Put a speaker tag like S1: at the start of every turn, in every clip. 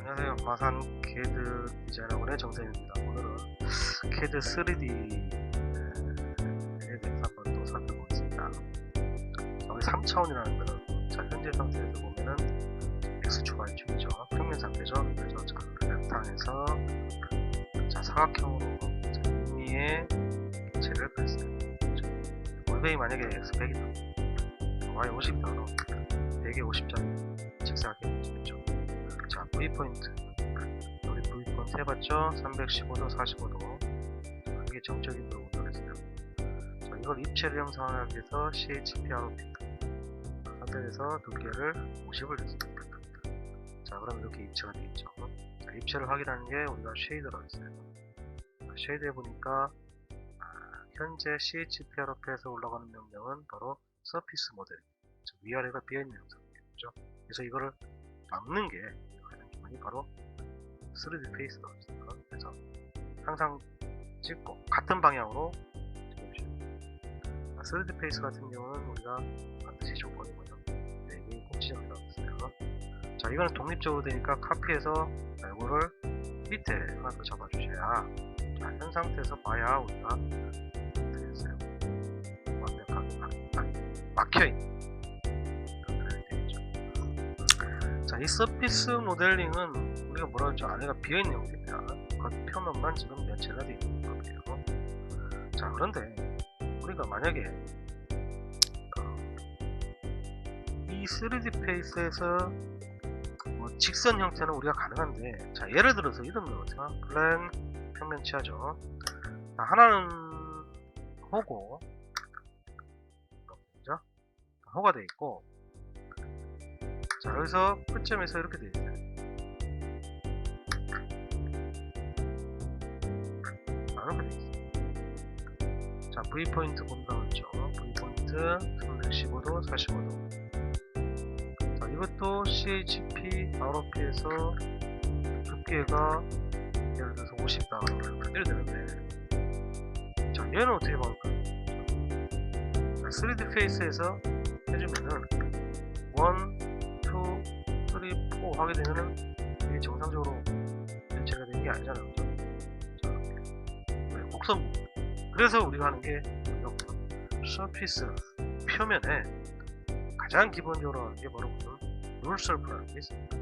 S1: 안녕하세요. 마산 CAD 디자인학원의 정쌤입니다. 오늘은 CAD 3D에 대해서 한번 또 살펴보겠습니다. 우리 3차원이라는 거는 자, 현재 상태에서 보면은 X축,Y축이죠. 평면 상태죠. 그래서 자, 레프트항에서 자, 사각형으로 자, 의미의 개체를 그렸어요. 월베이 만약에 X 100이다. Y 50이다. 100에 50짜리 직사각형이 되겠죠. 자, V포인트 우리 V포인트 해봤죠? 315도 45도 이게 정적인 그룹 운동했어요. 자, 이걸 입체를 형성하기 위해서 CHP ROP 선택해서 두께를 50을 했습니다. 자, 그럼 이렇게 입체가 되겠죠. 자, 입체를 확인하는 게 우리가 쉐이더라고 했어요. 쉐이드 해보니까 현재 CHP ROP에서 올라가는 명령은 바로 서피스 모델, 위아래가 비어있는 형상이죠. 그래서 이거를 막는 게 바로 3D 페이스라고 했습니다. 그래서 항상 찍고 같은 방향으로 찍어주시면 3D 페이스 같은 경우는 우리가 반드시 조건이 뭐냐 4개의 꼭 지정이라고 했어요. 자, 이거는 독립적으로 되니까 카피해서 이거를 밑에 하나 더 잡아주셔야 자, 현 상태에서 봐야 우리가 되겠어요. 완벽하게 막혀있는 이 서피스 모델링은 우리가 뭐라 하죠? 안에가 비어있는 형태입니다. 겉표면만 지금 면체가 되어 있는 거예요. 자, 그런데 우리가 만약에 이 3D 페이스에서 뭐 직선 형태는 우리가 가능한데, 자, 예를 들어서 이런 거죠. 플랜 평면치하죠. 자, 하나는 호고, 그죠? 호가 되어 있고, 자, 여기서 끝점에서 이렇게 되어 있어요. 이렇게 되어 있어요. 자, V포인트 본다고 했죠. V포인트 315도 45도. 자, 이것도 CHP ROP에서 두께가 예를 들어서 50다 이렇게 되는데, 자, 얘는 어떻게 봐볼까요? 자, 3D 페이스에서 해주면은 1 3, 4 하게 되면은 이게 정상적으로 면체가 되는 게 아니잖아요. 그죠? 자, 곡선. 그래서 우리가 하는 게 서피스 표면에 가장 기본적으로 하는 게 바로 룰 서프라는 게 있습니다.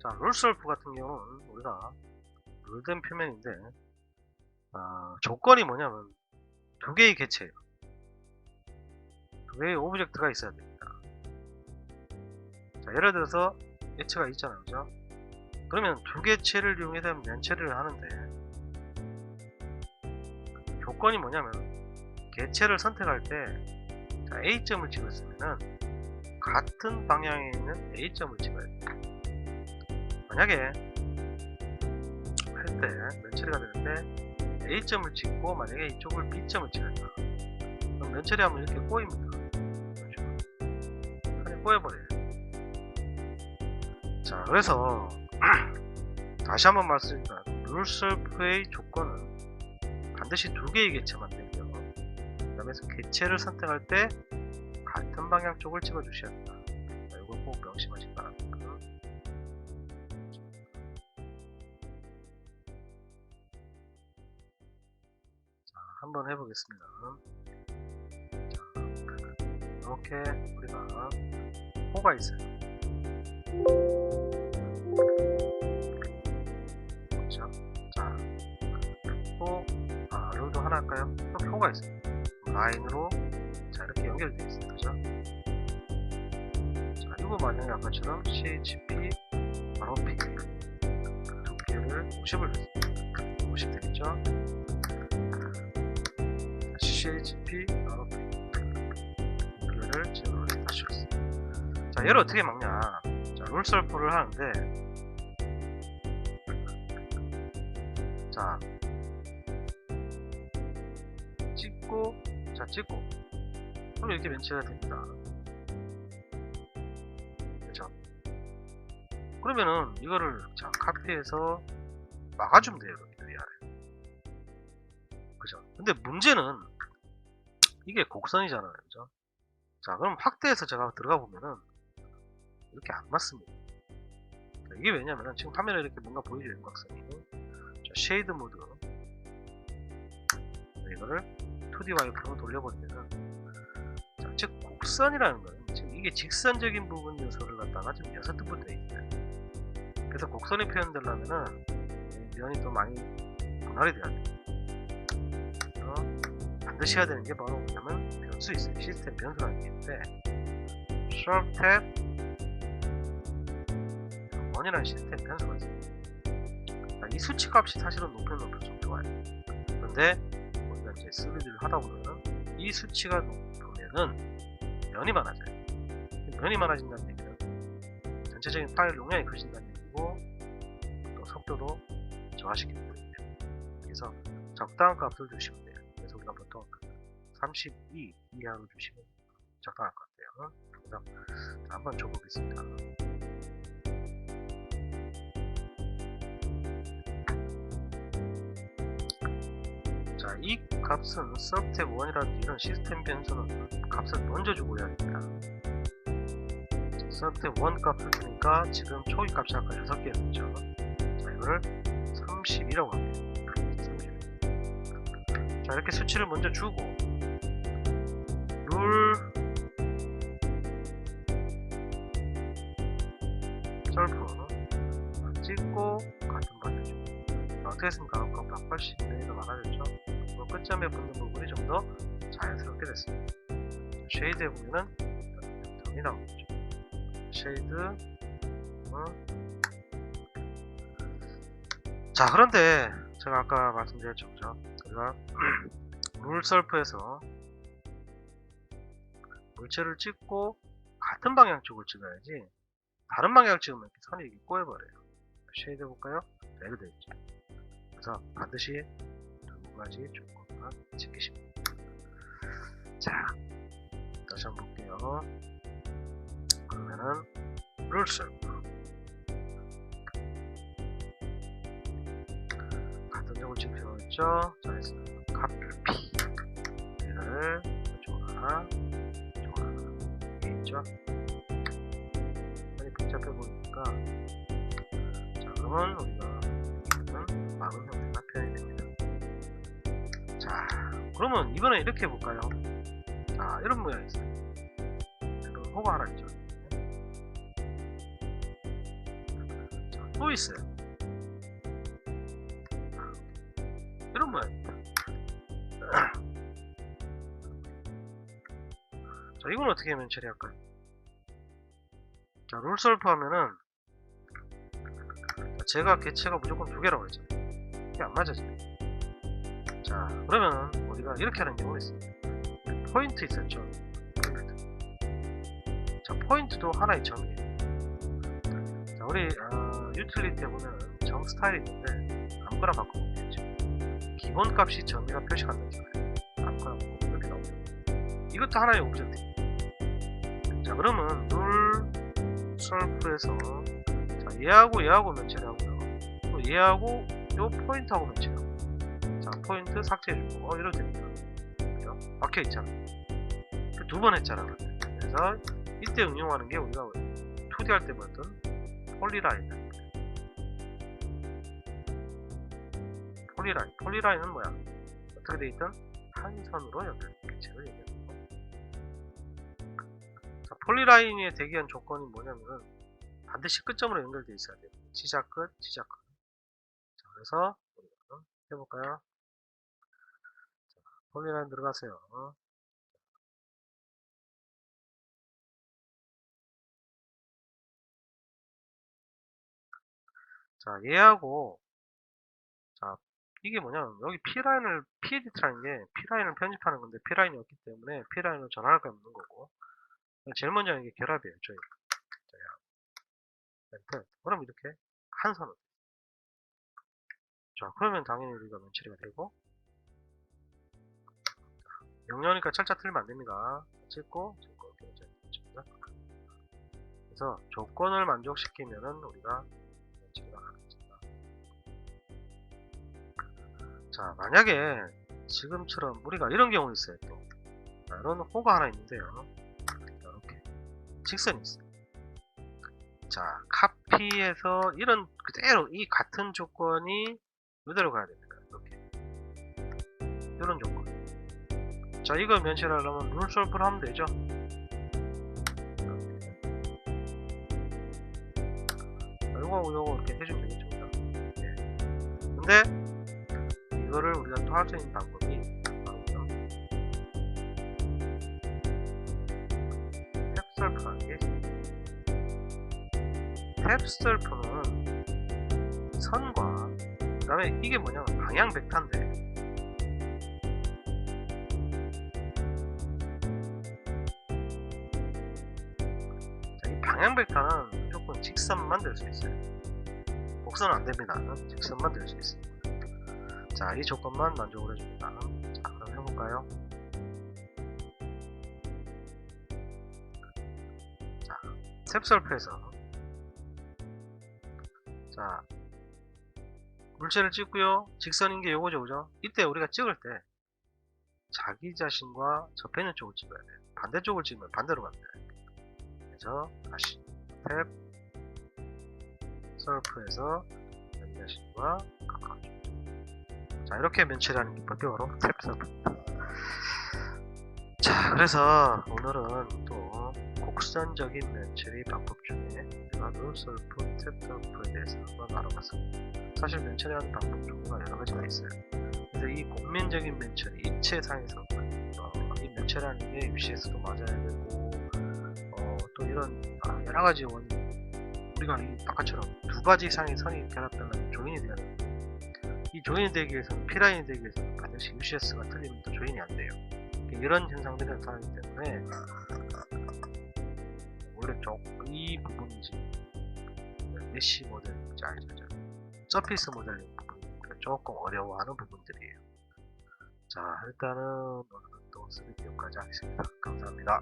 S1: 자, 룰 서프 같은 경우는 우리가 룰된 표면인데 조건이 뭐냐면 두 개의 개체예요. 두 개의 오브젝트가 있어야 됩니다. 자, 예를 들어서 개체가 있잖아요. 그죠? 그러면 두 개체를 이용해서 면체를 하는데 조건이 뭐냐면 개체를 선택할 때 자, A점을 찍었으면은 같은 방향에 있는 A점을 찍어야 돼요. 만약에 할 때 면체가 되는데 A점을 찍고 만약에 이쪽을 B점을 찍었다. 그럼 면체리 하면 이렇게 꼬입니다. 그냥 꼬여버려요. 자, 그래서 다시 한번 말씀드립니다. 룰 서프의 조건은 반드시 두 개의 개체만 되고요. 그 다음에 개체를 선택할 때 같은 방향 쪽을 찍어 주셔야 합니다. 이걸 꼭 명심하시기 바랍니다. 한번 해보겠습니다. 자, 이렇게 우리가 호가 있어요. 그렇죠? 자, 또 여기도 하나 할까요? 또 호가 있어요. 라인으로 자, 이렇게 연결되어 있어요. 그죠? 자, 이거 만약에 아까처럼 CHP ROP 두께를 50을 줬습니다. 50 되겠죠? CHP ROP 두께를 제로로 다시 줬습니다. 자, 얘를 어떻게 막냐? 자, 룰 서프를 하는데, 자, 찍고, 자, 찍고, 그럼 이렇게 면체가 됩니다. 그렇죠? 그러면은 이거를 자, 카피해서 막아주면 돼요. 이렇게 위아래. 그죠? 근데 문제는 이게 곡선이잖아요. 그죠? 자, 그럼 확대해서 제가 들어가 보면은 이렇게 안 맞습니다. 자, 이게 왜냐면은 지금 화면에 이렇게 뭔가 보이죠, 윤곽선이. 자, 쉐이드 모드. 이거를 2D 와이프로 돌려버리면은, 자, 즉 곡선이라는 거는 지금 이게 직선적인 부분 요소를 갖다가 지금 6등분 되어 있어요. 그래서 곡선이 표현되려면은 면이 또 많이 분할이 돼야 돼요. 그래서 반드시 해야 되는 게 바로 뭐냐면 변수 있어요. 시스템 변수라는 게 있는데, SharpTab 1이라는 시스템 변수가 있어요. 자, 이 수치 값이 사실은 높으면 높을수록 좋아요. 그런데 우리가 이제 3D를 하다 보면은 이 수치가 높으면은 면이 많아져요. 면이 많아진다는 얘기는 전체적인 파일 용량이 커진다는 얘기고, 또 속도도 저하시키는 거예요. 그래서 적당한 값을 주시면 돼요. 그래서 우리가 보통 32 이하로 주시면 적당할 것 같아요. 그래서 한번 줘보겠습니다. 자, 이 값은 SharpTab 1이라든지 이런 시스템 변수는 값을 먼저 주고 해야 됩니다. SharpTab 1 값을 주니까 지금 초기 값이 아까 6개였죠. 자, 이거를 30이라고 합니다. 30. 자, 이렇게 수치를 먼저 주고, 룰 썰프 찍고 같은 반대죠. 어떻게 했습니까? 아까 180내가 많아졌죠? 끝점에 붙는 부분이 좀 더 자연스럽게 됐습니다. 쉐이드에 보면은 정이 나오죠. 쉐이드. 자, 그런데 제가 아까 말씀드렸죠, 그죠? 우리가 룰 썰프에서 물체를 찍고 같은 방향 쪽을 찍어야지, 다른 방향 찍으면 이렇게 선이 이렇게 꼬여버려요. 쉐이드 해볼까요? 레드 되어있죠. 그래서 반드시 두 가지 조건만 지키십니다. 자, 다시 한번 볼게요. 그러면은 룰 썰프 같은 쪽을 찍을 필요가 있죠. 자, 했습니다. 카피 얘를 좋아 이게 있죠. 많이 복잡해 보이니까, 자, 그러면 우리가 이거는 막은 형태가 표현이 됩니다. 자, 그러면 이번엔 이렇게 해볼까요? 자, 이런 모양이 있어요. 이런 호가 하나 있죠. 자, 또 있어요. 이런 모양입니다. 자, 이건 어떻게 하면 처리할까요? 자, 룰 솔프 하면은, 제가 개체가 무조건 2개라고 했잖아요. 이게 안 맞아져요. 자, 그러면 우리가 이렇게 하는 경우가 있습니다. 포인트 있었죠? 포인트. 자, 포인트도 하나의 점이에요. 자, 우리 유틸리티에 보면 점 스타일이 있는데 아무거나 바꾸면 되죠. 기본 값이 점이라 표시가 안 되잖아요. 아무거나 바꾸면 이렇게 나오죠. 이것도 하나의 오브젝트입니다. 자, 그러면 룰 솔프에서, 자, 얘하고 면체를 하고요. 또 얘하고 요 포인트하고 면체를 하고, 자, 포인트 삭제해주고, 이러면 됩니다. 그죠? 박혀있잖아요. 2번 했잖아. 그래서 이때 응용하는 게 우리가 2D 할 때 봤던 폴리라인. 폴리라인은 뭐야? 어떻게 돼 있든 한 선으로 연결된 개체를 얘기하는 거. 자, 폴리라인에 대기한 조건이 뭐냐면은 반드시 끝점으로 연결되어 있어야 돼요. 시작 끝, 시작 끝. 자, 그래서 우리가 해볼까요? 자, 폴리라인 들어가세요. 자, 얘하고, 자, 이게 뭐냐면 여기 P라인을 P에디트라는 게 P라인을 편집하는 건데 P라인이 없기 때문에 P라인으로 전환할 거 없는 거고, 제일 먼저 하는 게 결합이에요. 저희. 자, 그럼 이렇게 한 선으로. 자, 그러면 당연히 우리가 면처리가 되고, 0년이니까 철자 틀리면 안 됩니다. 찍고 그래서 조건을 만족시키면은 우리가 면처리가 가능합니다. 자, 만약에 지금처럼 우리가 이런 경우 있어요. 또 자, 이런 호가 하나 있는데요. 이렇게 직선이 있어요. 자, 카피에서 이런 그대로 이 같은 조건이 이대로 가야 됩니다. 이렇게 이런 조건. 자, 이걸 면치하려면 룰솔브를 하면 되죠. 요거 이렇게 해주면 되겠죠. 네. 근데 이거를 우리가 또 할 수 있는 방법이 바로 탭설프라는 게 있습니다. 탭설프는 선과 그 다음에 이게 뭐냐면 방향 벡터인데, 자, 이 방향 벡터는 무조건 직선만 될 수 있어요. 곡선은 안됩니다. 직선만 될 수 있습니다. 자, 이 조건만 만족을 해줍니다. 자, 그럼 해볼까요? 자, 탭설프에서 자, 물체를 찍고요. 직선인 게 요거죠, 그죠? 이때 우리가 찍을 때 자기 자신과 접해 있는 쪽을 찍어야 돼요. 반대쪽을 찍으면 반대로 가면 돼요. 그래서 다시 탭 설프에서 자기 자신과 가까운 쪽. 자, 이렇게 면치라는 기법이 바로 탭 설프입니다. 자, 그래서 오늘은 또 곡선적인 면치리 방법 중에 우리가 룰설프, 탭 설프에 대해서 한번 알아봤습니다. 사실 면처리하는 방법 종류가 여러 가지가 있어요. 그래서 이 곡면적인 면처리, 입체상에서 이 면처리하는 게 UCS도 맞아야 되고, 또 이런 여러 가지 우리가 이 아까처럼 두 가지 상의 선이 결합되면 조인이 돼야 돼요. 이 조인이 되기 위해서는 P라인이 되기 위해서는 반드시 UCS가 틀리면 또 조인이 안 돼요. 이런 현상들이 나타나기 때문에 원래 이 부분이지 메시 모델 서피스 모델링 부분이 조금 어려워하는 부분들이에요. 자, 일단은 오늘은 또 3D 여기까지 하겠습니다. 감사합니다.